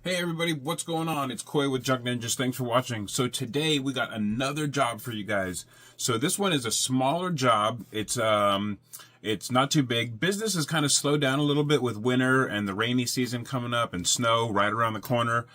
Hey everybody, what's going on? It's Koi with Junk Ninjas. Thanks for watching. So today we got another job for you guys. So this one is a smaller job. It's not too big. Business has kind of slowed down a little bit with winter and the rainy season coming up and snow right around the corner.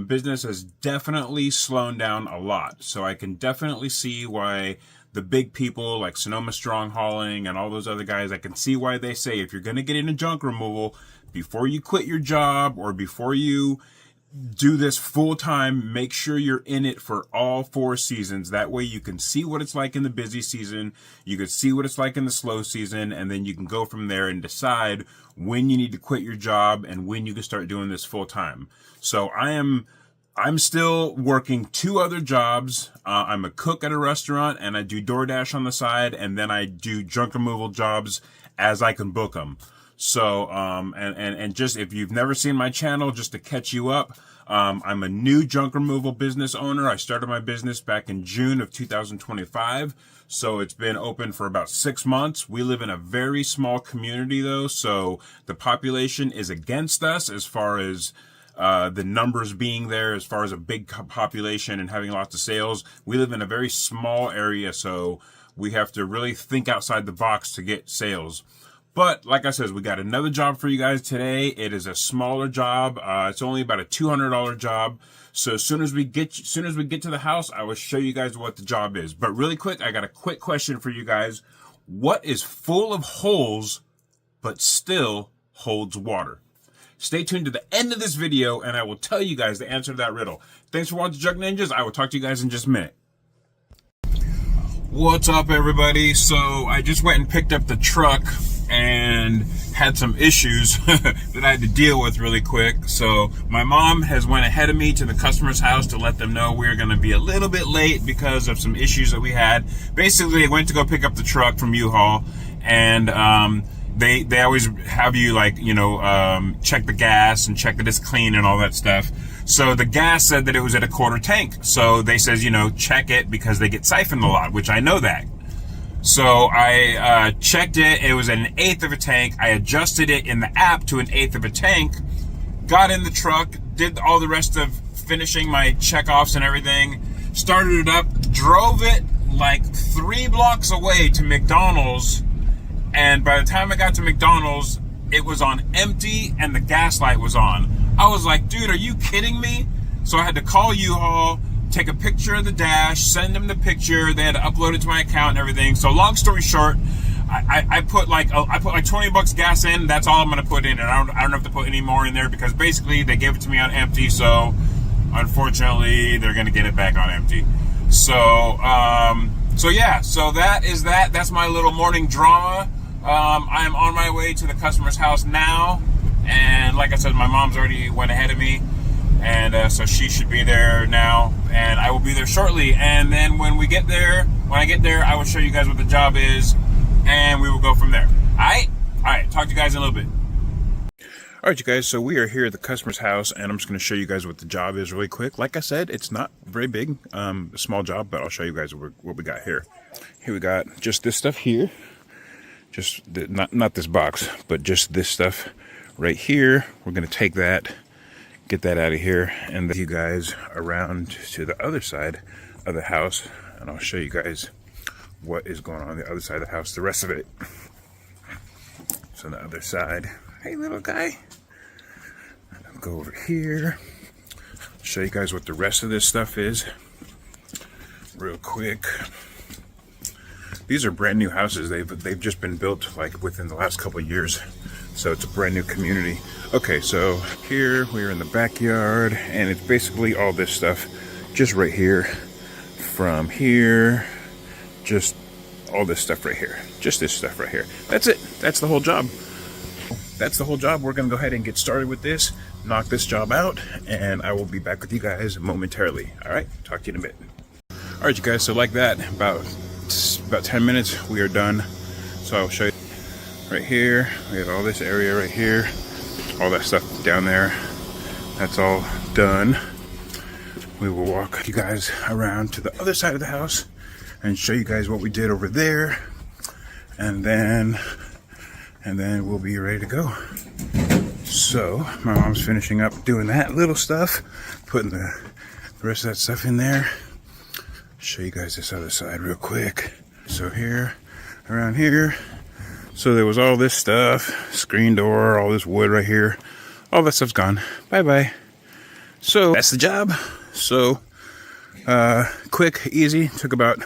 Business has definitely slowed down a lot. So I can definitely see why the big people like Sonoma Strong Hauling and all those other guys, I can see why they say if you're going to get into junk removal, before you quit your job or before you do this full time, make sure you're in it for all 4 seasons. That way you can see what it's like in the busy season, you can see what it's like in the slow season, and then you can go from there and decide when you need to quit your job and when you can start doing this full time. So I'm still working 2 other jobs. I'm a cook at a restaurant and I do DoorDash on the side, and then I do junk removal jobs as I can book them. So, and just if you've never seen my channel, just to catch you up, I'm a new junk removal business owner. I started my business back in June of 2025. So it's been open for about 6 months. We live in a very small community though. So the population is against us as far as the numbers being there, as far as a big population and having lots of sales. We live in a very small area, so we have to really think outside the box to get sales. But like I said, we got another job for you guys today. It is a smaller job. It's only about a $200 job. So as soon as we get to the house, I will show you guys what the job is. But really quick, I got a quick question for you guys. What is full of holes but still holds water? Stay tuned to the end of this video and I will tell you guys the answer to that riddle. Thanks for watching Junk Ninjas. I will talk to you guys in just a minute. What's up everybody? So I just went and picked up the truck and had some issues that I had to deal with really quick. So my mom has went ahead of me to the customer's house to let them know we're going to be a little bit late because of some issues that we had. Basically, I went to go pick up the truck from U-Haul, and they always have you check the gas and check that it's clean and all that stuff. So the gas said that it was at a 1/4 tank. So they says, check it because they get siphoned a lot, which I know that. So I checked it. It was at 1/8 of a tank. I adjusted it in the app to 1/8 of a tank. Got in the truck, did all the rest of finishing my checkoffs and everything. Started it up, drove it like 3 blocks away to McDonald's. And by the time I got to McDonald's, it was on empty and the gas light was on. I was like, dude, are you kidding me? So I had to call U-Haul, take a picture of the dash, send them the picture. They had to upload it to my account and everything. So long story short, I put like $20 gas in. That's all I'm going to put in. And I don't have to put any more in there because basically they gave it to me on empty. So unfortunately, they're going to get it back on empty. So yeah, so that is that. That's my little morning drama. I am on my way to the customer's house now. And like I said, my mom's already went ahead of me. And so she should be there now, and I will be there shortly. And then when I get there, I will show you guys what the job is, and we will go from there. All right. Talk to you guys in a little bit. All right, you guys. So we are here at the customer's house, and I'm just going to show you guys what the job is really quick. Like I said, it's not very big, a small job, but I'll show you guys what we got here. Here we got just this stuff here, not this box, but just this stuff right here. We're going to take that. Get that out of here and then you guys around to the other side of the house, and I'll show you guys what is going on the other side of the house, the rest of it. So the other side, hey little guy, I'll go over here, show you guys what the rest of this stuff is real quick. These are brand new houses. They've just been built like within the last couple of years. So it's a brand new community. Okay, so here we're in the backyard, and it's basically all this stuff just right here. From here, just all this stuff right here. Just this stuff right here. That's it. That's the whole job. That's the whole job. We're gonna go ahead and get started with this, knock this job out, and I will be back with you guys momentarily. All right, talk to you in a bit. All right, you guys, so like that, about 10 minutes, we are done. So I'll show you. Right here, we have all this area right here, all that stuff down there. That's all done. We will walk you guys around to the other side of the house and show you guys what we did over there, and then we'll be ready to go. So my mom's finishing up doing that little stuff, putting the rest of that stuff in there. Show you guys this other side real quick. So here, around here, so there was all this stuff, screen door, all this wood right here, all that stuff's gone. Bye-bye. So that's the job. So quick, easy, took about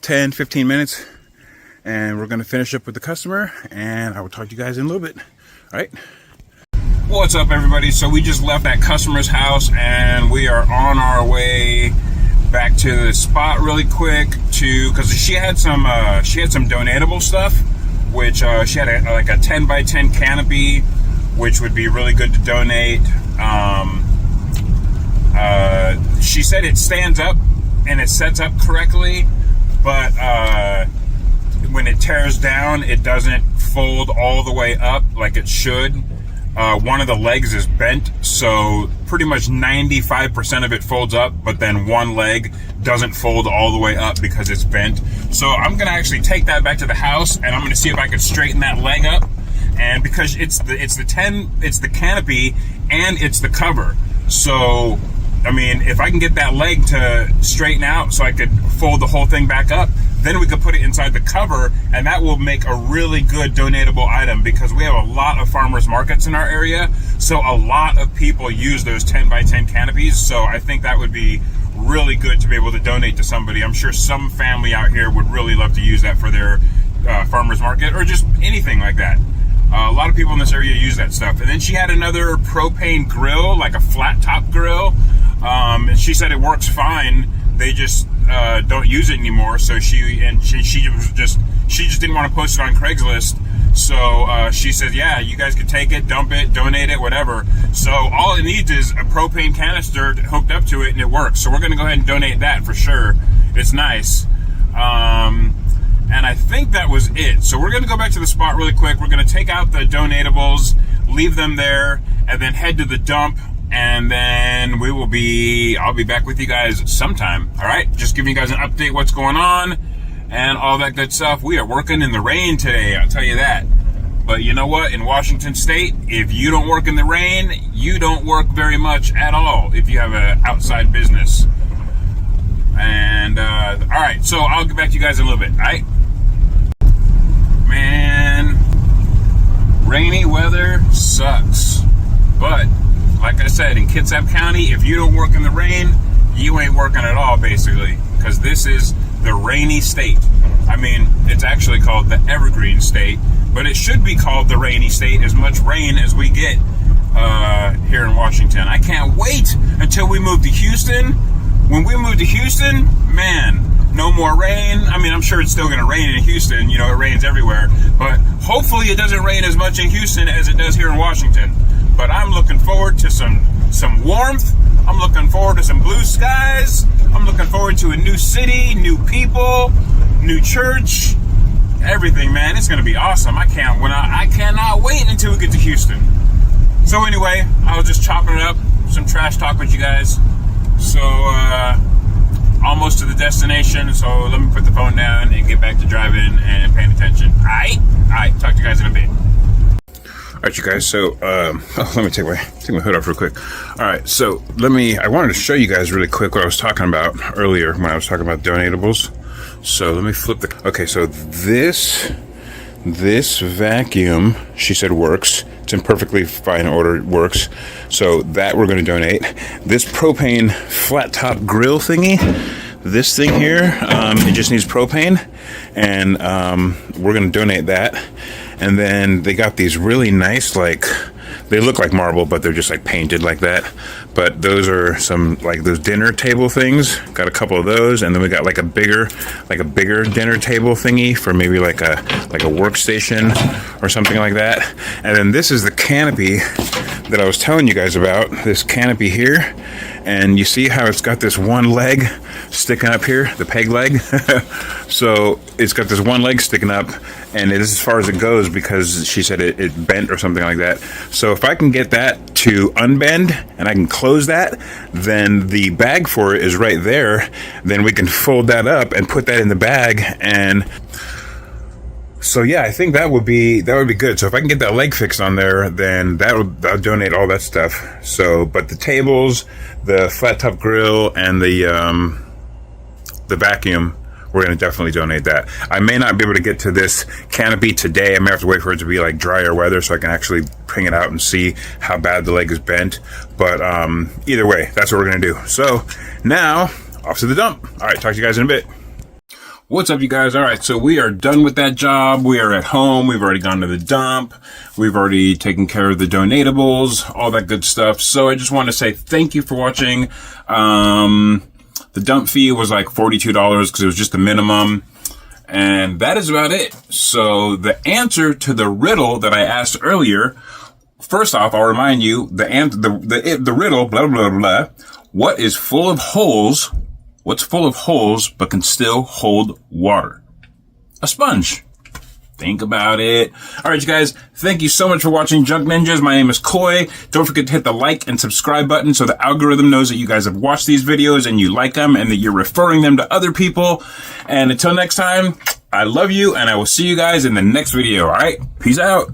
10-15 minutes, and we're gonna finish up with the customer, and I will talk to you guys in a little bit. All right. What's up, everybody? So we just left that customer's house, and we are on our way back to the spot really quick because she had some donatable stuff, which she had like a 10x10 canopy, which would be really good to donate. She said it stands up and it sets up correctly, but when it tears down, it doesn't fold all the way up like it should. One of the legs is bent, so pretty much 95% of it folds up, but then one leg doesn't fold all the way up because it's bent. So I'm gonna actually take that back to the house, and I'm gonna see if I can straighten that leg up. And because it's the canopy and it's the cover, so I mean, if I can get that leg to straighten out so I could fold the whole thing back up, then we could put it inside the cover, and that will make a really good donatable item, because we have a lot of farmers markets in our area, so a lot of people use those 10x10 canopies. So I think that would be really good to be able to donate to somebody. I'm sure some family out here would really love to use that for their farmers market, or just anything like that. A lot of people in this area use that stuff. And then she had another propane grill, like a flat top grill, and she said it works fine. They just don't use it anymore. So she just didn't want to post it on Craigslist. So she said, yeah, you guys can take it, dump it, donate it, whatever. So all it needs is a propane canister hooked up to it, and it works. So we're going to go ahead and donate that for sure. It's nice. And I think that was it. So we're going to go back to the spot really quick. We're going to take out the donatables, leave them there, and then head to the dump. And then I'll be back with you guys sometime. All right. Just giving you guys an update, what's going on and all that good stuff. We are working in the rain today, I'll tell you that. But you know what? In Washington State, if you don't work in the rain, you don't work very much at all if you have an outside business. And, all right. So I'll get back to you guys in a little bit. All right. Man, rainy weather sucks. But like I said, in Kitsap County, if you don't work in the rain, you ain't working at all, basically, because this is the rainy state. I mean, it's actually called the Evergreen State, but it should be called the rainy state, as much rain as we get here in Washington. I can't wait until we move to Houston. When we move to Houston, man, no more rain. I mean, I'm sure it's still going to rain in Houston. You know, it rains everywhere. But hopefully it doesn't rain as much in Houston as it does here in Washington. But I'm looking forward to some warmth. I'm looking forward to some blue skies. I'm looking forward to a new city, new people, new church, everything, man. It's going to be awesome. I cannot wait until we get to Houston. So anyway, I was just chopping it up, some trash talk with you guys. So, almost to the destination, so let me put the phone down and get back to driving and paying attention. All right, talk to you guys in a bit. All right, you guys, so let me take my hood off real quick. All right, so I wanted to show you guys really quick what I was talking about earlier when I was talking about donatables. So let me flip okay, so this vacuum, she said, works. It's in perfectly fine order, it works. So that we're going to donate. This propane flat top grill thingy, this thing here, it just needs propane, and we're going to donate that. And then they got these really nice, like, they look like marble, but they're just like painted like that. But those are some, like, those dinner table things. Got a couple of those, and then we got like a bigger dinner table thingy for maybe like a workstation or something like that. And then this is the canopy that I was telling you guys about. This canopy here, and you see how it's got this one leg sticking up here, the peg leg. So it's got this one leg sticking up, and it is as far as it goes because she said it bent or something like that. So if I can get that to unbend and I can close that, then the bag for it is right there. Then we can fold that up and put that in the bag. And So yeah, I think that would be good. So if I can get that leg fixed on there, then I'll donate all that stuff. So, but the tables, the flat top grill, and the vacuum, we're gonna definitely donate that. I may not be able to get to this canopy today. I may have to wait for it to be like drier weather so I can actually bring it out and see how bad the leg is bent. But either way, that's what we're gonna do. So now off to the dump. All right, talk to you guys in a bit. What's up, you guys? All right, so we are done with that job. We are at home. We've already gone to the dump. We've already taken care of the donatables, all that good stuff. So I just want to say thank you for watching. The dump fee was like $42 because it was just the minimum. And that is about it. So the answer to the riddle that I asked earlier, first off, I'll remind you, the riddle, blah, blah, blah, blah. What is full of holes? What's full of holes but can still hold water? A sponge. Think about it. All right, you guys, thank you so much for watching Junk Ninjas. My name is Koi. Don't forget to hit the like and subscribe button so the algorithm knows that you guys have watched these videos and you like them and that you're referring them to other people. And until next time, I love you and I will see you guys in the next video. All right, peace out.